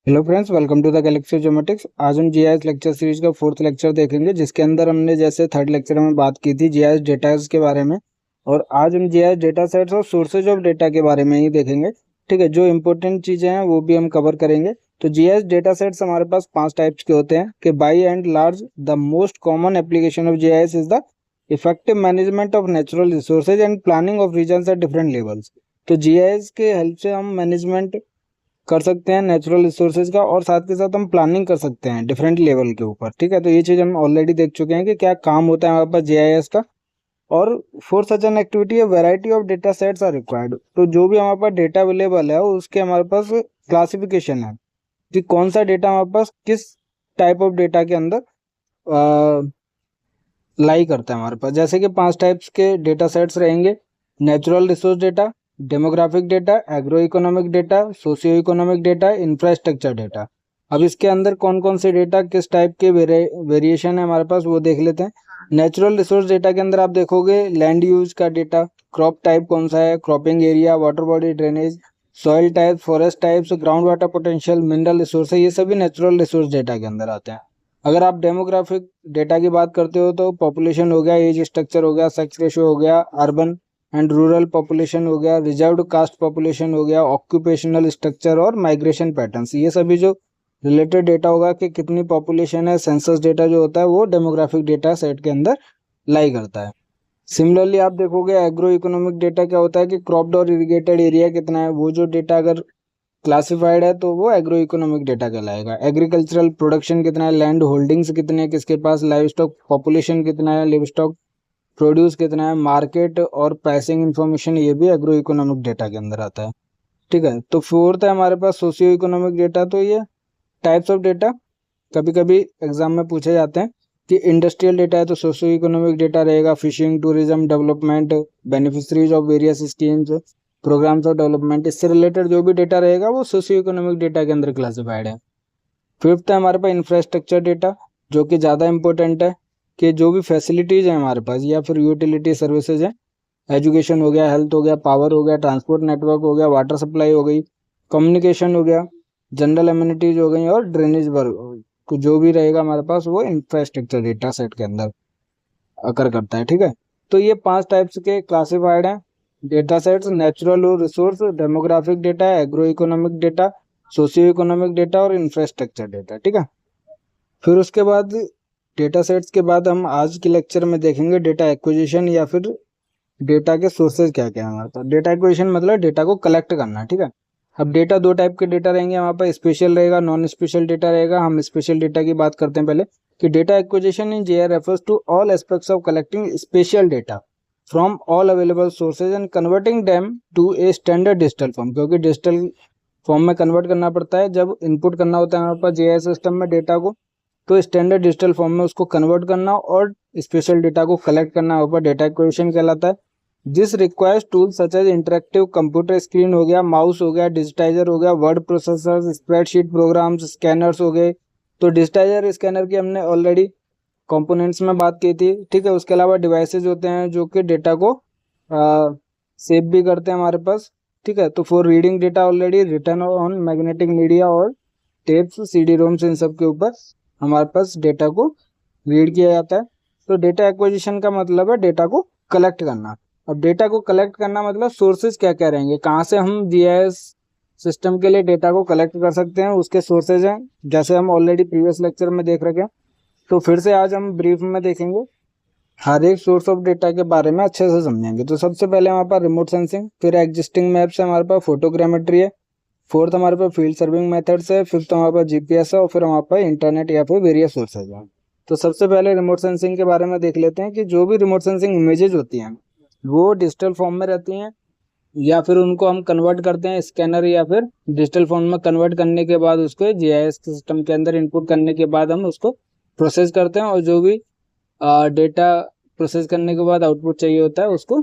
Hello friends, welcome to the galaxy geometrics. आज हम GIS lecture series का fourth lecture देखेंगे, जिसके अंदर हमने जैसे थर्ड लेक्चर में बात की थी जीआईएस डेटा के बारे में। और आज हम जीआईएस डेटा सेट्स और सोर्सेज ऑफ डेटा के बारे में ही देखेंगे। ठीक है, जो इंपॉर्टेंट चीजें हैं वो भी हम कवर करेंगे। तो जीआईएस डेटा सेट्स हमारे पास 5 टाइप्स के होते हैं कि by and large the most common application of GIS is the effective management of natural resources and planning of regions at different levels. तो जीआईएस के हेल्प से हम मैनेजमेंट कर सकते हैं नेचुरल रिसोर्सेज का, और साथ के साथ हम प्लानिंग कर सकते हैं डिफरेंट लेवल के ऊपर। ठीक है, तो ये चीज़ हम ऑलरेडी देख चुके हैं कि क्या काम होता है हमारे पास जीआईएस का। और for such an activity variety of data sets are required. तो जो भी हमारे पास डेटा अवेलेबल है उसके हमारे पास क्लासिफिकेशन है कि कौन सा डेटा हमारे पास किस टाइप ऑफ डेटा के अंदर लाई करता है हमारे पास। जैसे कि 5 टाइप्स के डेटा सेट्स रहेंगे: natural resource data, demographic data, agro economic data, socio economic data, infrastructure data. अब इसके अंदर कौन कौन से डेटा किस टाइप के वेरिएशन है हमारे पास वो देख लेते हैं। नेचुरल रिसोर्स डेटा के अंदर आप देखोगे लैंड यूज का डेटा, क्रॉप टाइप कौन सा है, cropping area, water body drainage, soil type, forest types, ground water potential, mineral resource है, ये सभी नेचुरल रिसोर्स डेटा के अंदर आते हैं। अगर आप डेमोग्राफिक डेटा की बात करते हो तो पॉपुलेशन हो गया, एज स्ट्रक्चर हो गया, सेक्स रेशियो हो गया, अर्बन एंड रूरल पॉपुलेशन हो गया, रिजर्व्ड कास्ट पॉपुलेशन हो गया, ऑक्यूपेशनल स्ट्रक्चर और माइग्रेशन पैटर्न्स, ये सभी जो रिलेटेड डेटा होगा कि कितनी पॉपुलेशन है, सेंसस डेटा जो होता है वो डेमोग्राफिक डेटा सेट के अंदर लाई करता है। सिमिलरली आप देखोगे एग्रो इकोनॉमिक डेटा क्या होता है कि क्रॉप्ड और इरिगेटेड एरिया कितना है, वो जो डेटा अगर क्लासिफाइड है तो वो एग्रो इकोनॉमिक डेटा कहलाएगा। एग्रीकल्चरल प्रोडक्शन कितना है, लैंड होल्डिंग्स कितने हैं किसके पास, लाइव स्टॉक पॉपुलेशन कितना है, लिव स्टॉक प्रोड्यूस कितना है, मार्केट और प्राइसिंग इन्फॉर्मेशन, ये भी एग्रो इकोनॉमिक डेटा के अंदर आता है। ठीक है, तो फोर्थ है हमारे पास सोशियो इकोनॉमिक डेटा। तो ये टाइप्स ऑफ डेटा कभी कभी एग्जाम में पूछे जाते हैं कि इंडस्ट्रियल डेटा है तो सोशियो इकोनॉमिक डेटा रहेगा, fishing, tourism, development, beneficiaries of various schemes, programmes of development, इससे रिलेटेड जो भी डेटा रहेगा वो सोशियो इकोनॉमिक डेटा के अंदर क्लासिफाइड है। फिफ्थ है हमारे पास इंफ्रास्ट्रक्चर डेटा, जो कि ज़्यादा इंपॉर्टेंट है कि जो भी फैसिलिटीज़ हैं हमारे पास या फिर यूटिलिटी सर्विसेज हैं, एजुकेशन हो गया, हेल्थ हो गया, पावर हो गया, ट्रांसपोर्ट नेटवर्क हो गया, वाटर सप्लाई हो गई, कम्युनिकेशन हो गया, जनरल एम्यूनिटीज हो गई और ड्रेनेज वर्क, जो भी रहेगा हमारे पास वो इंफ्रास्ट्रक्चर डेटा सेट के अंदर अकर करता है। ठीक है, तो ये 5 टाइप्स के क्लासिफाइड हैं data sets: natural resource, demographic data, agro economic data, socio economic data और इंफ्रास्ट्रक्चर डेटा। ठीक है, फिर उसके बाद डेटा सेट्स के बाद हम आज के लेक्चर में देखेंगे डेटा एक्विजिशन या फिर डेटा के सोर्सेज क्या क्या है हमारे पास। डेटा एक्विजिशन मतलब डेटा को कलेक्ट करना। ठीक है, अब डेटा 2 टाइप के डेटा रहेंगे हमारे पास, स्पेशल रहेगा, नॉन स्पेशल डेटा रहेगा। हम स्पेशल डेटा की बात करते हैं पहले कि data acquisition in GIS refers to all aspects of collecting spatial data from all available sources and converting them to a standard digital form. क्योंकि डिजिटल फॉर्म में कन्वर्ट करना पड़ता है जब इनपुट करना होता है हमारे पास जेआईएस सिस्टम में डेटा को, तो स्टैंडर्ड डिजिटल फॉर्म में उसको कन्वर्ट करना और स्पेशल डेटा को कलेक्ट करना ऊपर डेटा एक्विजिशन कहलाता है। This requires tool such as interactive computer screen हो गया, माउस हो गया, डिजिटाइजर हो गया, word processor, spreadsheet programs, scanners हो गए। तो डिजिटाइजर स्कैनर की हमने ऑलरेडी कंपोनेंट्स में बात की थी। ठीक है, उसके अलावा डिवाइसेज होते हैं जो कि डेटा को सेव भी करते हैं हमारे पास। ठीक है, तो for reading data already return on magnetic media और टेप्स, सीडी रोम्स, इन सब के ऊपर हमारे पास डेटा को रीड किया जाता है। तो डेटा एक्विजिशन का मतलब है डेटा को कलेक्ट करना। अब डेटा को कलेक्ट करना मतलब सोर्सेज क्या क्या रहेंगे, कहाँ से हम जीआईएस सिस्टम के लिए डेटा को कलेक्ट कर सकते हैं, उसके सोर्सेज हैं जैसे हम ऑलरेडी प्रीवियस लेक्चर में देख रखे हैं। तो फिर से आज हम ब्रीफ में देखेंगे, हर एक सोर्स ऑफ डेटा के बारे में अच्छे से समझेंगे। तो सबसे पहले हमारे पास रिमोट सेंसिंग, फिर एग्जिस्टिंग मैप्स है, हमारे पास फोटोग्रामेट्री है, फोर्थ हमारे पास फील्ड सर्विंग मेथड्स है, फिफ्थ हमारे पास जीपीएस है और फिर हमारे पास इंटरनेट या फिर वेरियस सोर्सेज है। तो सबसे पहले रिमोट सेंसिंग के बारे में देख लेते हैं कि जो भी रिमोट सेंसिंग इमेजेस होती हैं वो डिजिटल फॉर्म में रहती हैं या फिर उनको हम कन्वर्ट करते हैं स्कैनर या फिर डिजिटल फॉर्म में कन्वर्ट करने के बाद उसको जीआईएस सिस्टम के अंदर इनपुट करने के बाद हम उसको प्रोसेस करते हैं और जो भी डेटा प्रोसेस करने के बाद आउटपुट चाहिए होता है उसको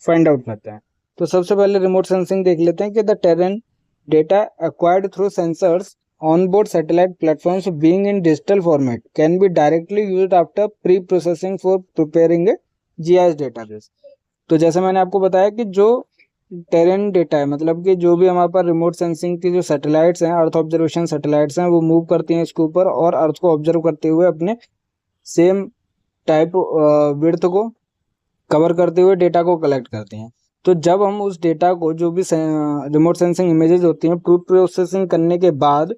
फाइंड आउट करते हैं। तो सबसे पहले रिमोट सेंसिंग देख लेते हैं कि the terrain data acquired through sensors onboard satellite platforms being in digital format can be directly used after pre-processing for preparing a GIS database। तो जैसे मैंने आपको बताया कि जो टेरेन डेटा है, मतलब कि जो भी हमारे पास रिमोट सेंसिंग की जो सैटेलाइट्स हैं, अर्थ ऑब्जर्वेशन सैटेलाइट्स हैं, वो मूव करती हैं इसके ऊपर और अर्थ को ऑब्जर्व करते हुए अपने सेम टाइप विड्थ को कवर करते हुए डेटा को कलेक्ट करती हैं। तो जब हम उस डेटा को, जो भी रिमोट सेंसिंग इमेजेस होती हैं, प्री प्रोसेसिंग करने के बाद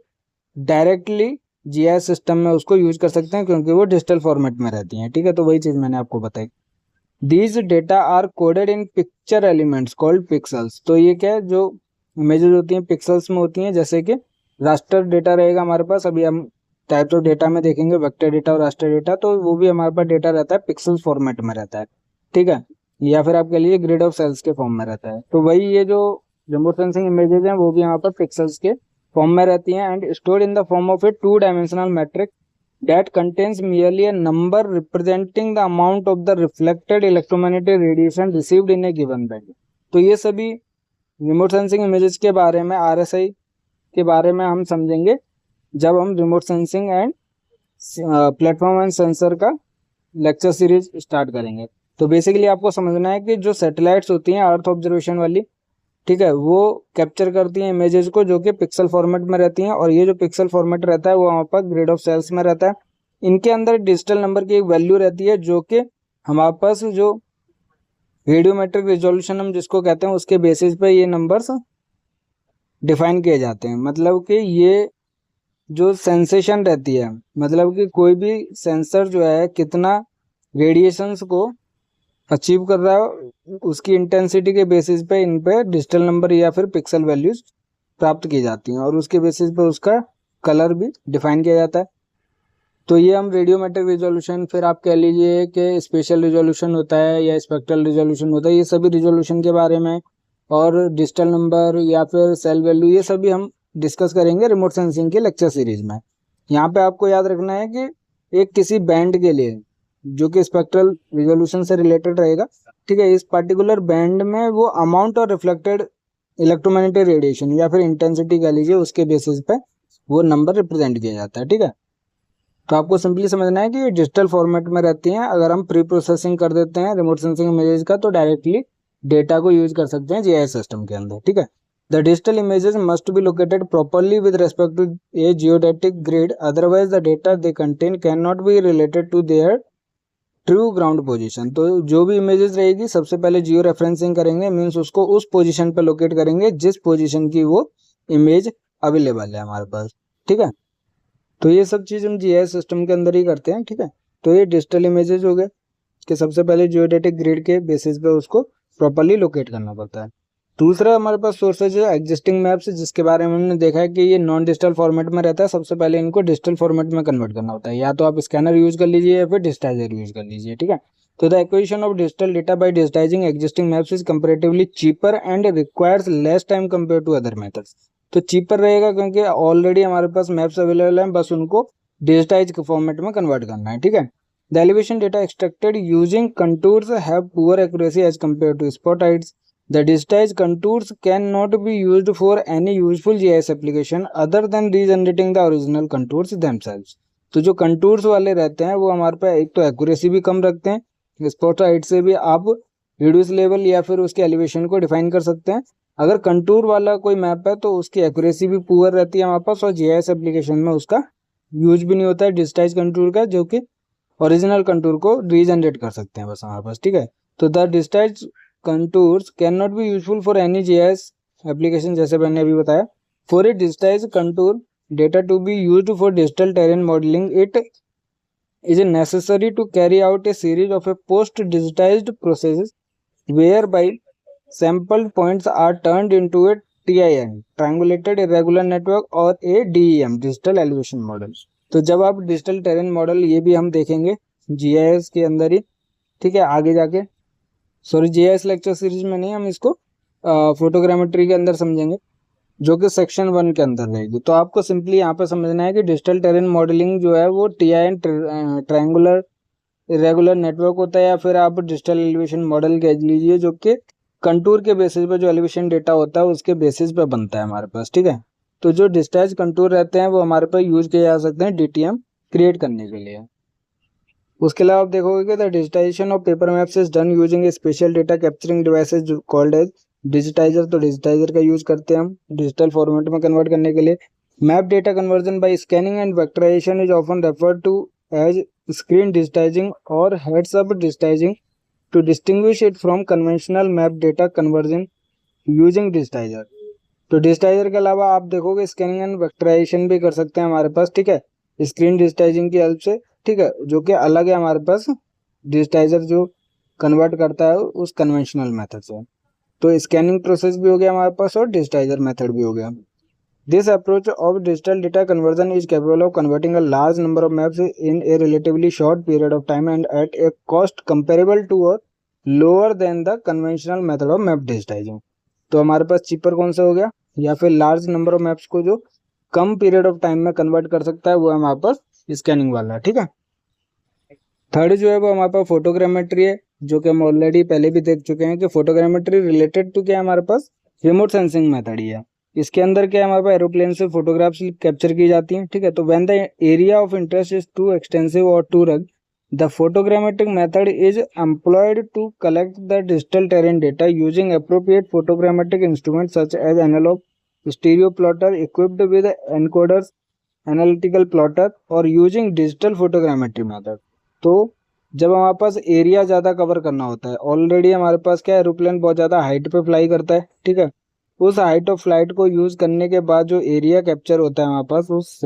डायरेक्टली जीआईएस सिस्टम में उसको यूज कर सकते हैं, क्योंकि वो डिजिटल फॉर्मेट में रहती हैं। ठीक है, तो वही चीज़ मैंने आपको बताई। These data are coded in picture elements called pixels. तो ये क्या है, जो इमेजेस होती हैं पिक्सल्स में होती हैं, जैसे कि रास्टर डेटा रहेगा हमारे पास, अभी हम टाइप्स ऑफ डेटा में देखेंगे वेक्टर डेटा और रास्टर डेटा, तो वो भी हमारे पास डेटा रहता है पिक्सल्स फॉर्मेट में रहता है। ठीक है, या फिर आप कह लीजिए ग्रिड ऑफ सेल्स के फॉर्म में रहता है। तो वही ये जो रिमोट सेंसिंग इमेजेस हैं वो भी यहाँ पर पिक्सल्स के फॉर्म में रहती हैं and stored in the form of a 2 dimensional matrix that contains merely a number representing the amount of the reflected electromagnetic radiation received in a given band। तो ये सभी रिमोट सेंसिंग इमेजेस के बारे में, RSI के बारे में हम समझेंगे जब हम remote sensing and platform and sensor का लेक्चर सीरीज स्टार्ट करेंगे। तो बेसिकली आपको समझना है कि जो सैटेलाइट्स होती हैं अर्थ ऑब्जर्वेशन वाली, ठीक है, वो कैप्चर करती हैं इमेजेस को जो कि पिक्सल फॉर्मेट में रहती हैं, और ये जो पिक्सल फॉर्मेट रहता है वो वहाँ पर ग्रिड ऑफ सेल्स में रहता है। इनके अंदर डिजिटल नंबर की एक वैल्यू रहती है जो कि हमारे पास जो रेडियोमेट्रिक रिजोल्यूशन हम जिसको कहते हैं उसके बेसिस पे ये नंबर्स डिफाइन किए जाते हैं। मतलब कि ये जो सेंसेशन रहती है, मतलब कि कोई भी सेंसर जो है कितना रेडिएशंस को अचीव कर रहा है, उसकी इंटेंसिटी के बेसिस पे इन पे डिजिटल नंबर या फिर पिक्सल वैल्यूज प्राप्त की जाती हैं, और उसके बेसिस पे उसका कलर भी डिफाइन किया जाता है। तो ये हम रेडियोमेट्रिक रिजोल्यूशन, फिर आप कह लीजिए कि स्पेशल रिजोल्यूशन होता है या स्पेक्ट्रल रिजोल्यूशन होता है, ये सभी रिजोल्यूशन के बारे में, और डिजिटल नंबर या फिर सेल वैल्यू, ये सभी हम डिस्कस करेंगे रिमोट सेंसिंग के लेक्चर सीरीज में। यहाँ पे आपको याद रखना है कि एक किसी बैंड के लिए जो कि स्पेक्ट्रल रिजोल्यूशन से रिलेटेड रहेगा, ठीक है, इस पर्टिकुलर बैंड में वो अमाउंट और रिफ्लेक्टेड इलेक्ट्रोमैग्नेटिक रेडिएशन या फिर इंटेंसिटी कह लीजिए, उसके बेसिस पे वो नंबर रिप्रेजेंट किया जाता है। ठीक है, तो आपको सिंपली समझना है कि ये डिजिटल फॉर्मेट में रहती हैं। अगर हम प्री प्रोसेसिंग कर देते हैं रिमोट सेंसिंग इमेजेस का, तो डायरेक्टली डेटा को यूज कर सकते हैं जीआईएस सिस्टम के अंदर। ठीक है, the digital images must be located properly with respect to a geodetic grid, otherwise the data they contain can not be related to their true ground position. तो जो भी इमेजेस रहेगी सबसे पहले जियो रेफरेंसिंग करेंगे, मीन्स उसको उस position पे लोकेट करेंगे जिस पोजीशन की वो इमेज अवेलेबल है हमारे पास। ठीक है, तो ये सब चीज़ हम जीआईएस सिस्टम के अंदर ही करते हैं। ठीक है, तो ये डिजिटल इमेजेस हो गए कि सबसे पहले जियोडेटिक ग्रिड के बेसिस पे उसको प्रॉपरली लोकेट करना पड़ता है। दूसरा हमारे पास सोर्सेज है एग्जिस्टिंग मैप्स, जिसके बारे में हमने देखा है कि ये नॉन डिजिटल फॉर्मेट में रहता है। सबसे पहले इनको डिजिटल फॉर्मेट में कन्वर्ट करना होता है, या तो आप स्कैनर यूज कर लीजिए या फिर डिजिटाइजर यूज कर लीजिए। ठीक है, तो the acquisition of digital data by digitizing existing maps is comparatively cheaper and requires less time compare to other methods. तो चीपर रहेगा क्योंकि ऑलरेडी हमारे पास मैप्स अवेलेबल हैं, बस उनको डिजिटाइज फॉर्मेट में कन्वर्ट करना है। ठीक है, the elevation data extracted using contours have poor accuracy as compare to spot heights. The digitized contours cannot be used for any useful GIS application other than regenerating the original contours themselves। तो जो contours वाले रहते हैं वो हमारे पास एक तो accuracy भी कम रखते हैं, स्पॉटाइड से भी आप रिड्यूस लेवल या फिर उसके एलिवेशन को डिफाइन कर सकते हैं। अगर कंटूर वाला कोई मैप है तो उसकी एक्यूरेसी भी पुअर रहती है हमारे पास, और जीआईएस एप्लीकेशन में उसका यूज भी नहीं होता है डिजिटाइज कंटूर का, जो कि ओरिजिनल कंटूर को रीजनरेट कर सकते हैं बस हमारे पास। ठीक है, तो the digitise contours cannot be useful for any GIS application, जैसे मैंने अभी बताया। For a digitized contour data to be used for digital terrain modeling, it is necessary to carry out a series of a post-digitized processes whereby sample points are turned into a TIN, triangulated irregular network, और a DEM, digital elevation model। तो जब आप digital terrain model, ये भी हम देखेंगे GIS के अंदर ही, ठीक है, आगे जाके, सॉरी जीआईएस लेक्चर सीरीज में नहीं, हम इसको फोटोग्रामेट्री के अंदर समझेंगे, जो कि सेक्शन 1 के अंदर रहेगी। तो आपको सिंपली यहाँ पे समझना है कि डिजिटल टेरेन मॉडलिंग जो है वो TIN, ट्रायंगुलर इरेगुलर नेटवर्क होता है, या फिर आप डिजिटल एलिवेशन मॉडल कह लीजिए, जो कि कंटूर के बेसिस पे जो एलिवेशन डेटा होता है उसके बेसिस पे बनता है हमारे पास। ठीक है, तो जो डिजिटाइज कंटूर रहते हैं वो हमारे पास यूज किए जा सकते हैं DTM क्रिएट करने के लिए। उसके अलावा आप देखोगे कि the digitization of paper maps is done using a spatial data capturing devices called as digitizer, तो डिजिटाइजर का यूज करते हैं हम डिजिटल फॉर्मेट में कन्वर्ट करने के लिए। Map data conversion by scanning and vectorisation is often referred to as screen digitising और heads up digitising to distinguish it from conventional map data conversion using digitiser. तो digitiser के अलावा आप देखोगे स्कैनिंग एंड वेक्टराइजेशन भी कर सकते हैं हमारे पास, ठीक है, स्क्रीन डिजिटाइजिंग की हेल्प से, ठीक है, जो कि अलग है हमारे पास डिजिटाइजर जो कन्वर्ट करता है उस कन्वेंशनल मेथड से। तो स्कैनिंग प्रोसेस भी हो गया हमारे पास और डिजिटाइजर मेथड भी हो गया। This approach of digital data conversion is capable of converting a large number of maps in a relatively short period of time and at a cost comparable to और lower than the conventional method of map digitising. तो हमारे पास cheaper कौन सा हो गया, या फिर large number of maps को जो कम पीरियड ऑफ टाइम में कन्वर्ट कर सकता है वो है हमारे पास स्कैनिंग वाला, ठीक है। थर्ड जो है वो हमारे पास फोटोग्रामेट्री है, जो कि हम ऑलरेडी पहले भी देख चुके हैं कि फोटोग्रामेट्री रिलेटेड टू क्या है हमारे पास रिमोट सेंसिंग मेथड ही है। इसके अंदर क्या है हमारे पास एरोप्लेन से फोटोग्राफ्स कैप्चर की जाती हैं, ठीक है। तो when the area of interest is too extensive और too rugged the photogrammetric method is employed to collect the digital terrain data using appropriate photogrammetric instrument such as analogue stereo plotter equipped with encoders, analytical plotter और using digital photogrammetry method. तो जब हमारे पास area ज़्यादा cover करना होता है, already हमारे पास क्या एरोप्लेन बहुत ज़्यादा हाइट पे फ्लाई करता है, ठीक है, उस हाइट ऑफ फ्लाइट को यूज़ करने के बाद जो एरिया कैप्चर होता है हमारे पास उस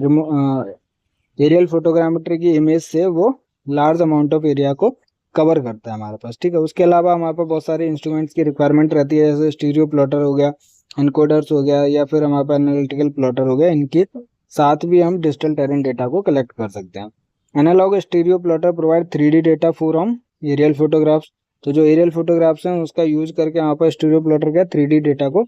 एरियल फोटोग्रामेट्री की इमेज से वो लार्ज अमाउंट ऑफ एरिया को कवर करता है हमारे पास, ठीक है। उसके अलावा हमारे पास बहुत सारे इंस्ट्रूमेंट्स की रिक्वायरमेंट रहती है, जैसे स्टीरियो प्लॉटर हो गया, एनकोडर्स हो गया, या फिर हमारे पास एनालिटिकल प्लॉटर हो गया, इनके साथ भी हम डिजिटल टेरेन डेटा को कलेक्ट कर सकते हैं। Analogue stereo plotter provide 3D data for हम एरियल फोटोग्राफ्स। तो जो एरियल फोटोग्राफ्स हैं उसका यूज करके यहाँ पर स्टीरियो प्लॉटर क्या 3D डेटा को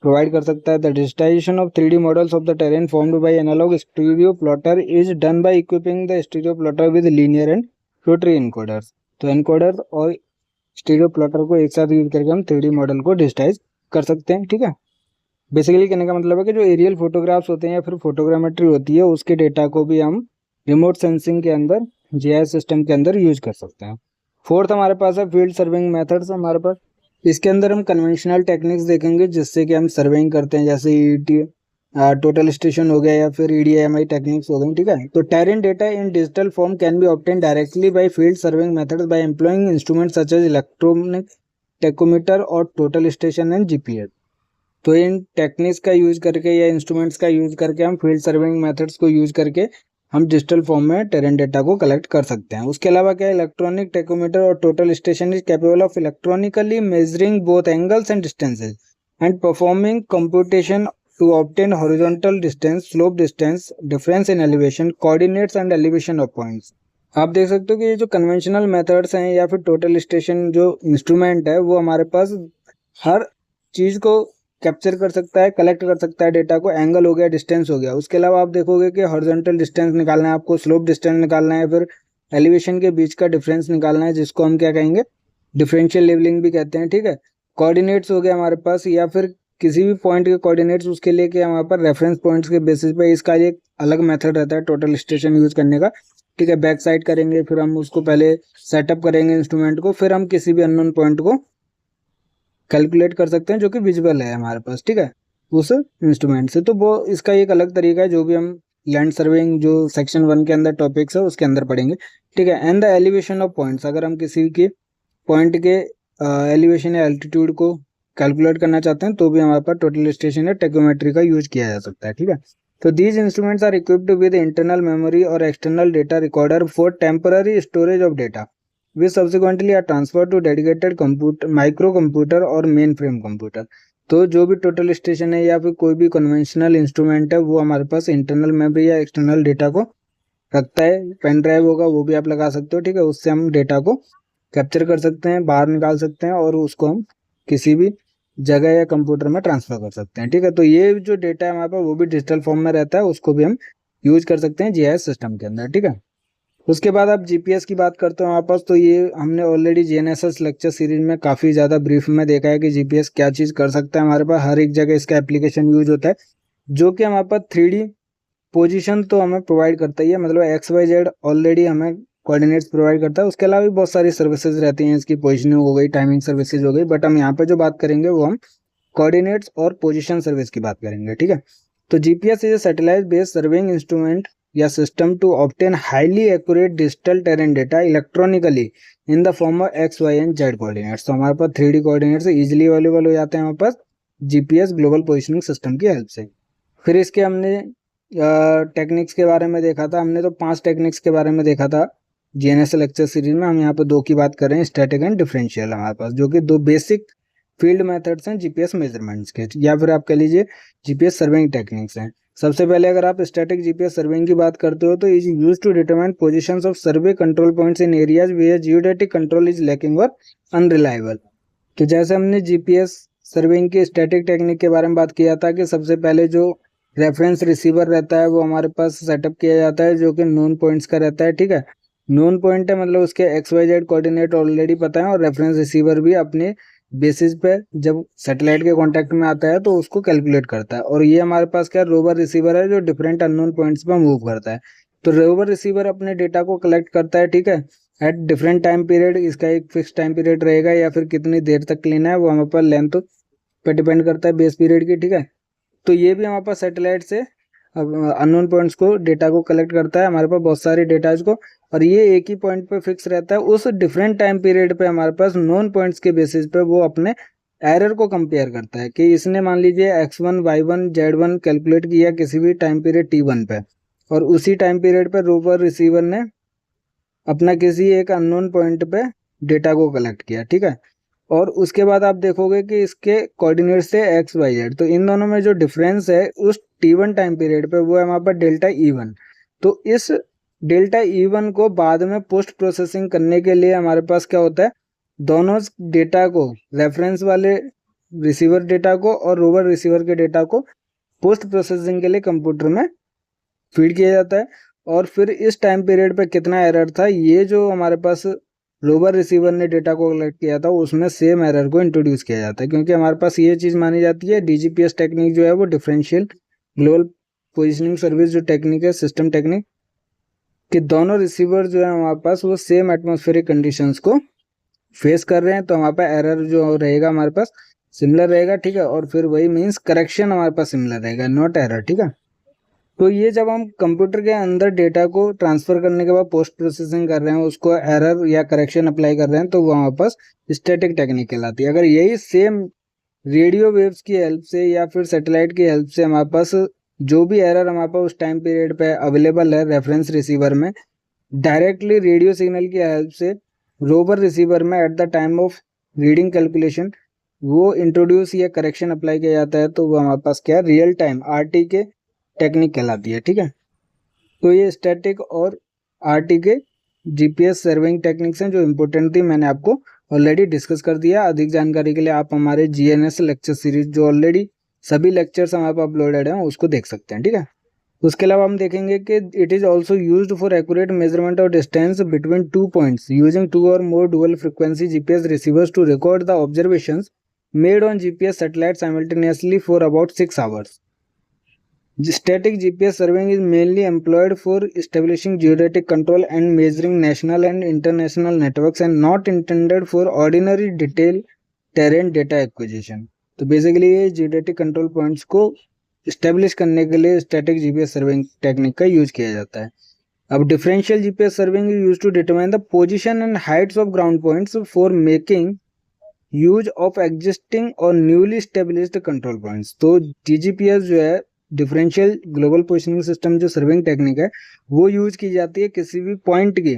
प्रोवाइड कर सकता है। The digitization of 3D models of the terrain formed by analogue stereo plotter is done by equipping the stereo plotter with linear and rotary encoders. तो encoder और stereo plotter को एक साथ use करके हम 3D मॉडल को digitise कर सकते हैं, ठीक है। बेसिकली कहने का मतलब है कि जो एरियल फोटोग्राफ्स होते हैं या फिर फोटोग्रामेट्री होती है उसके डेटा को भी हम रिमोट सेंसिंग के अंदर जीआईएस सिस्टम के अंदर यूज कर सकते हैं। फोर्थ हमारे पास है फील्ड सर्विंग मेथड्स हमारे पास। इसके अंदर हम कन्वेंशनल टेक्निक्स देखेंगे जिससे कि हम सर्वेइंग करते हैं, जैसे ईटी टोटल स्टेशन हो गया या फिर ईडीएमआई टेक्निक्स हो गई, ठीक है। तो terrain data in digital form can be obtain directly by field surveying methods by employing instrument such as electronic tacheometer और टोटल स्टेशन एंड जीपीएस। तो इन टेक्निक्स का यूज करके या इंस्ट्रूमेंट्स का यूज करके हम फील्ड सर्विंग मेथड्स को यूज करके हम डिजिटल फॉर्म में टेरेन डेटा को कलेक्ट कर सकते हैं। उसके अलावा क्या इलेक्ट्रॉनिक टेकोमीटर और total station is capable of electronically measuring both angles and distances and performing computation to obtain horizontal distance, slope distance, difference in elevation, coordinates and elevation of points. आप देख सकते हो कि ये जो कन्वेंशनल मेथड्स हैं या फिर टोटल स्टेशन जो इंस्ट्रूमेंट है वो हमारे पास हर चीज को कैप्चर कर सकता है, कलेक्ट कर सकता है डेटा को। एंगल हो गया, डिस्टेंस हो गया। उसके अलावा आप देखोगे कि हॉरिजॉन्टल डिस्टेंस निकालना है आपको, स्लोप डिस्टेंस निकालना है, फिर एलिवेशन के बीच का डिफरेंस निकालना है जिसको हम क्या कहेंगे डिफरेंशियल लेवलिंग भी कहते हैं, ठीक है। कोऑर्डिनेट्स हो गया हमारे पास, या फिर किसी भी पॉइंट के कोऑर्डिनेट्स, उसके लिए क्या हमारे पास रेफरेंस पॉइंट्स के बेसिस पे इसका एक अलग मेथड रहता है टोटल स्टेशन यूज करने का, ठीक है। बैक साइड करेंगे, फिर हम उसको पहले सेटअप करेंगे इंस्ट्रूमेंट को, फिर हम किसी भी अननोन पॉइंट को कैलकुलेट कर सकते हैं जो कि विजिबल है हमारे पास, ठीक है, उस इंस्ट्रूमेंट से। तो वो इसका एक अलग तरीका है जो भी हम लैंड सर्वेइंग जो सेक्शन 1 के अंदर टॉपिक्स है उसके अंदर पढ़ेंगे, ठीक है। And the elevation of points, अगर हम किसी के पॉइंट के एलिवेशन या एल्टीट्यूड को कैलकुलेट करना चाहते हैं तो भी हमारे पास टोटल स्टेशन या टेकोमेट्री का यूज किया जा सकता है, ठीक है। तो these instruments are equipped with internal memory और external data recorder for temporary storage of data which subsequently are transferred to dedicated computer, micro computer और मेन फ्रेम कंप्यूटर। तो जो भी टोटल स्टेशन है या फिर कोई भी कन्वेंशनल इंस्ट्रूमेंट है वो हमारे पास इंटरनल मेमोरी या एक्सटर्नल डेटा को रखता है। पेन ड्राइव होगा वो भी आप लगा सकते हो, ठीक है। उससे हम डेटा को कैप्चर कर सकते हैं, बाहर निकाल सकते हैं और उसको हम किसी भी जगह या कंप्यूटर में ट्रांसफर कर सकते हैं, ठीक है। तो ये जो डेटा है हमारे पास वो भी डिजिटल फॉर्म में रहता है, उसको भी हम यूज कर सकते हैं जीआईएस सिस्टम के अंदर, ठीक है। उसके बाद आप जीपीएस की बात करते हो हमारे पास, तो ये हमने ऑलरेडी जीएनएसएस लेक्चर सीरीज में काफ़ी ज़्यादा ब्रीफ में देखा है कि जीपीएस क्या चीज़ कर सकता है। हमारे पास हर एक जगह इसका एप्लीकेशन यूज होता है, जो कि हमारे पास 3D पोजीशन तो हमें प्रोवाइड करता ही है, मतलब XYZ ऑलरेडी हमें कोऑर्डिनेट्स प्रोवाइड करता है। उसके अलावा भी बहुत सारी सर्विसेज रहती हैं, इसकी पोजिशनिंग हो गई, टाइमिंग सर्विसेज हो गई, बट हम यहाँ पे जो बात करेंगे वो हम कोऑर्डिनेट्स और पोजीशन सर्विस की बात करेंगे, ठीक है। तो GPS is a satellite based surveying instrument या system to obtain highly accurate digital terrain data electronically in the form of X Y and Z coordinates. तो हमारे पास 3D कोऑर्डिनेट्स इजीली अवेलेबल हो जाते हैं हमारे पास जीपीएस ग्लोबल पोजिशनिंग सिस्टम की help से। फिर इसके हमने टेक्निक्स के बारे में देखा था, हमने तो 5 टेक्निक्स के बारे में देखा था जीएनएस लेक्चर सीरीज में। हम यहाँ पे 2 की बात कर रहे हैं, स्टैटिक एंड डिफरेंशियल हमारे पास, जो कि 2 बेसिक फील्ड मेथड्स हैं जीपीएस मेजरमेंट्स के, या फिर आप कह लीजिए जीपीएस सर्विंग टेक्निक्स हैं। सबसे पहले अगर आप स्टैटिक जीपीएस सर्विंग की बात करते हो तो is used to determine positions of survey control points in areas where geodetic control is lacking और अनरिलायबल। तो जैसे हमने जीपीएस सर्विंग की स्टैटिक टेक्निक के बारे में बात किया था कि सबसे पहले जो रेफरेंस रिसीवर रहता है वो हमारे पास सेटअप किया जाता है, जो कि नोन पॉइंट्स का रहता है, ठीक है। नोन पॉइंट है मतलब उसके X Y Z coordinate already पता है, और रेफरेंस रिसीवर भी अपने बेसिस पे जब सैटेलाइट के कांटेक्ट में आता है तो उसको कैलकुलेट करता है। और ये हमारे पास क्या रोवर रिसीवर है जो डिफरेंट अननोन पॉइंट्स पे मूव करता है। तो रोवर रिसीवर अपने डेटा को कलेक्ट करता है, ठीक है, एट डिफरेंट टाइम पीरियड। इसका एक फिक्स टाइम पीरियड रहेगा या फिर कितनी देर तक लेना है वो हमारे पास लेंथ पे डिपेंड करता है बेस पीरियड की, ठीक है। तो ये भी हमारे पास सैटेलाइट से अननोन पॉइंट्स को डेटा को कलेक्ट करता है, हमारे पास बहुत सारे डेटाज को, और ये एक ही पॉइंट पे फिक्स रहता है। उस डिफरेंट टाइम पीरियड पे हमारे पास नोन पॉइंट्स के बेसिस पे वो अपने एरर को कंपेयर करता है कि इसने मान लीजिए x1 y1 z1 कैलकुलेट किया किसी भी टाइम पीरियड t1 पे, और उसी टाइम पीरियड पे रोवर रिसीवर ने अपना किसी एक अननोन पॉइंट पे डेटा को कलेक्ट किया, ठीक है। और उसके बाद आप देखोगे कि इसके कोऑर्डिनेट से एक्स वाई जेड, तो इन दोनों में जो डिफरेंस है उस t1 टाइम पीरियड पे वो है हमारे पास डेल्टा E1। तो इस डेल्टा E1 को बाद में पोस्ट प्रोसेसिंग करने के लिए हमारे पास क्या होता है, दोनों डेटा को, रेफरेंस वाले रिसीवर डेटा को और रोवर रिसीवर के डेटा को पोस्ट प्रोसेसिंग के लिए कंप्यूटर में फीड किया जाता है। और फिर इस टाइम पीरियड पे कितना एरर था, ये जो हमारे पास रोवर रिसीवर ने डेटा को कलेक्ट किया था उसमें सेम एरर को इंट्रोड्यूस किया जाता है, क्योंकि हमारे पास ये चीज़ मानी जाती है डीजीपीएस टेक्निक जो है वो डिफरेंशियल ग्लोबल पोजिशनिंग सर्विस जो टेक्निक है, सिस्टम टेक्निक, कि दोनों रिसीवर जो है हमारे पास वो सेम एटमॉस्फेरिक कंडीशंस को फेस कर रहे हैं, तो हमारे पास एरर जो रहेगा हमारे पास सिमिलर रहेगा, ठीक है। और फिर वही मीन्स करेक्शन हमारे पास सिमिलर रहेगा, नॉट एरर, ठीक है। तो ये जब हम कंप्यूटर के अंदर डेटा को ट्रांसफर करने के बाद पोस्ट प्रोसेसिंग कर रहे हैं, उसको एरर या करेक्शन अप्लाई कर रहे हैं, तो वो हमारे पास स्टैटिक टेक्निक कहलाती है। अगर यही सेम रेडियो वेव्स की हेल्प से या फिर सैटेलाइट की हेल्प से हमारे पास जो भी एरर हमारे पास उस टाइम पीरियड पे अवेलेबल है रेफरेंस रिसीवर में, डायरेक्टली रेडियो सिग्नल की हेल्प से रोवर रिसीवर में at the time of reading calculation वो इंट्रोड्यूस या करेक्शन अप्लाई किया जाता है, तो वो हमारे पास क्या रियल टाइम आरटी के टेक्निक कहलाती है, ठीक है। तो ये स्टैटिक और आरटी के जीपीएस सर्विंग टेक्निक्स हैं जो इम्पोर्टेंट थी, मैंने आपको ऑलरेडी डिस्कस कर दिया। अधिक जानकारी के लिए आप हमारे जीएनएस लेक्चर सीरीज जो ऑलरेडी सभी लेक्चर्स हमारे पास अपलोडेड हैं उसको देख सकते हैं, ठीक है। उसके अलावा हम देखेंगे कि it is also used for accurate measurement of distance between 2 points using 2 और more dual frequency GPS receivers to record the observations made on GPS satellite simultaneously for about 6 hours. Static GPS surveying is mainly employed for establishing geodetic control and measuring national and international networks and not intended for ordinary detailed terrain data acquisition. तो basically ये geodetic control points को establish करने के लिए static GPS surveying technique का use किया जाता है। अब differential GPS surveying is used to determine the position and heights of ground points for making use of existing और न्यूली स्टेब्लिश्ड कंट्रोल पॉइंट्स। तो डीजीपीएस जो है डिफरेंशियल ग्लोबल पोजिशनिंग सिस्टम जो सर्विंग टेक्निक है वो यूज की जाती है किसी भी पॉइंट की,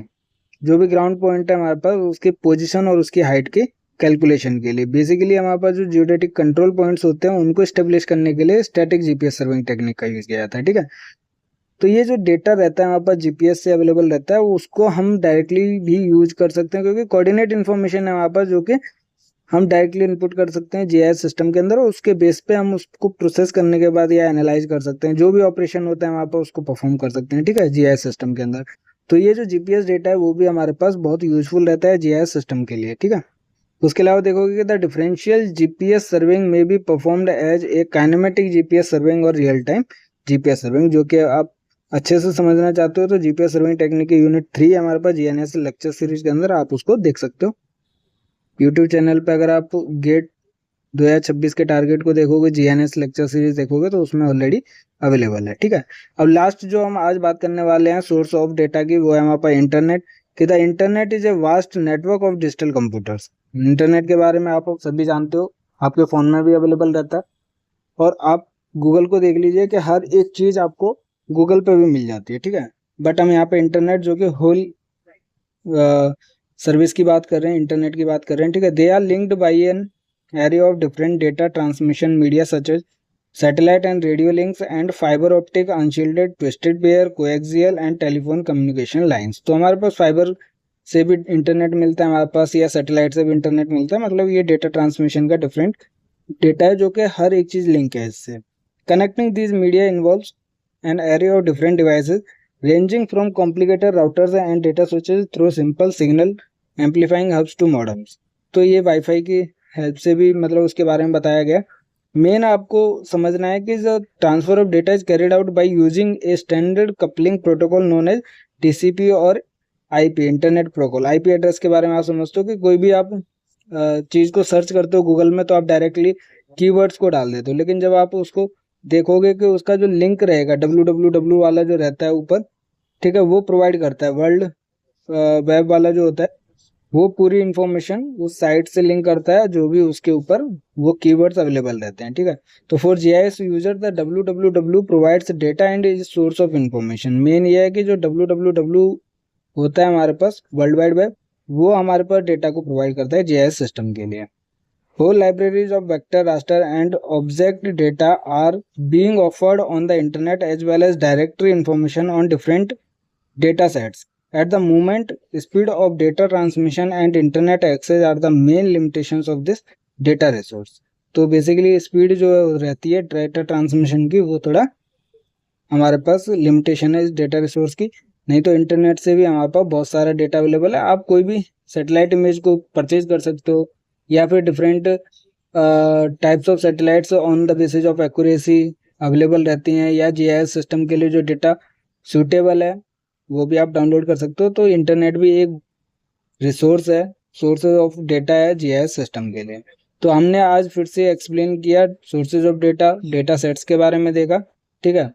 जो भी ग्राउंड पॉइंट है हमारे पास उसके पोजीशन और उसकी हाइट के कैलकुलेशन के लिए। बेसिकली हमारे पास जो जियोडेटिक कंट्रोल पॉइंट्स होते हैं उनको स्टेब्लिश करने के लिए स्टैटिक जीपीएस सर्विंग टेक्निक का यूज किया जाता है, ठीक है। तो ये जो डेटा रहता है हमारे पास जीपीएस से अवेलेबल रहता है उसको हम डायरेक्टली भी यूज कर सकते हैं, क्योंकि कोऑर्डिनेट इन्फॉर्मेशन है हमारे पास जो कि हम डायरेक्टली इनपुट कर सकते हैं जीआईएस सिस्टम के अंदर, और उसके बेस पे हम उसको प्रोसेस करने के बाद या एनालाइज कर सकते हैं, जो भी ऑपरेशन होता है वहाँ पर उसको परफॉर्म कर सकते हैं, ठीक है, जीआईएस सिस्टम के अंदर। तो ये जो जीपीएस डेटा है वो भी हमारे पास बहुत यूजफुल रहता है जीआईएस सिस्टम के लिए, ठीक है। उसके अलावा देखोगे कि द डिफरेंशियल जीपीएस सर्विंग में be performed as a kinematic GPS surveying और रियल टाइम जीपीएस सर्विंग, जो कि आप अच्छे से समझना चाहते हो तो जीपीएस सर्विंग टेक्निक की यूनिट 3 हमारे पास जीएनएस लेक्चर सीरीज के अंदर, आप उसको देख सकते हो यूट्यूब चैनल पे। अगर आप गेट 2026 के टारगेट को देखोगे, जीएनएस लेक्चर सीरीज देखोगे तो उसमें ऑलरेडी अवेलेबल है। ठीक है, अब लास्ट जो हम आज बात करने वाले हैं सोर्स ऑफ डेटा की, वो है हमारे पास इंटरनेट। कि the internet is a vast network of digital computers. Internet के बारे में आप सभी जानते हो, आपके फ़ोन में भी अवेलेबल रहता है, और आप गूगल को देख लीजिए कि हर एक चीज़ आपको गूगल पे भी मिल जाती है। ठीक है, बट हम यहाँ पे इंटरनेट जो कि होल सर्विस की बात कर रहे हैं, इंटरनेट की बात कर रहे हैं। ठीक है, they are linked by an array of different data transmission media such as satellite and radio links and fibre optic unshielded twisted pair coaxial and telephone communication lines. तो हमारे पास फाइबर से भी इंटरनेट मिलता है हमारे पास, या सैटेलाइट से भी इंटरनेट मिलता है। मतलब ये डेटा ट्रांसमिशन का डिफरेंट डेटा है जो कि हर एक चीज़ लिंक है इससे। Connecting this media involves N array of different devices ranging from complicated routers and data switches through simple signal amplifying hubs to modems। तो ये वाईफाई की हेल्प से भी मतलब उसके बारे में बताया गया। मेन आपको समझना है कि जो transfer of data is carried out by using a standard coupling protocol known as TCP और IP internet protocol. IP address के बारे में आप समझते हो कि कोई भी आप चीज़ को सर्च करते हो गूगल में तो आप डायरेक्टली कीवर्ड्स को डाल देते हो, लेकिन जब आप उसको देखोगे कि उसका जो लिंक रहेगा www वाला जो रहता है ऊपर, ठीक है, वो प्रोवाइड करता है। वर्ल्ड वेब वाला जो होता है वो पूरी इन्फॉर्मेशन उस साइट से लिंक करता है, जो भी उसके ऊपर वो कीवर्ड्स अवेलेबल रहते हैं। ठीक है, तो for GIS user the www provides data and is source of information. Main ये है कि जो www होता है हमारे पास वर्ल्ड वाइड वेब, वो हमारे पास डेटा को प्रोवाइड करता है जीआईएस सिस्टम के लिए। Whole libraries of vector, raster and object data are being offered on the internet as well as directory information on different data sets. At the moment, speed of data transmission and internet access are the main limitations of this data resource. तो basically speed जो रहती है data transmission की वो थोड़ा हमारे पास limitation है इस डेटा रिसोर्स की। नहीं तो इंटरनेट से भी हमारे पास बहुत सारा डेटा अवेलेबल है। आप कोई भी सैटेलाइट इमेज को परचेज कर सकते हो, या फिर different types of satellites on the basis of accuracy available रहती हैं, या जीआईएस सिस्टम के लिए जो डेटा सूटेबल है वो भी आप डाउनलोड कर सकते हो। तो इंटरनेट भी एक रिसोर्स है, सोर्सेज ऑफ डेटा है जीआईएस सिस्टम के लिए। तो हमने आज फिर से एक्सप्लेन किया sources of data, data sets के बारे में देखा। ठीक है,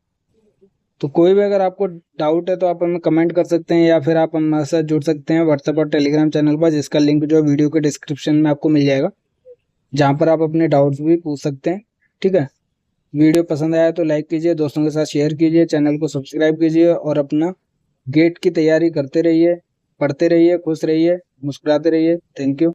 तो कोई भी अगर आपको डाउट है तो आप हमें कमेंट कर सकते हैं, या फिर आप हमारे साथ जुड़ सकते हैं व्हाट्सएप और टेलीग्राम चैनल पर, जिसका लिंक जो वीडियो के डिस्क्रिप्शन में आपको मिल जाएगा, जहाँ पर आप अपने डाउट्स भी पूछ सकते हैं। ठीक है, वीडियो पसंद आया तो लाइक कीजिए, दोस्तों के साथ शेयर कीजिए, चैनल को सब्सक्राइब कीजिए, और अपना गेट की तैयारी करते रहिए, पढ़ते रहिए, खुश रहिए, मुस्कुराते रहिए। Thank you.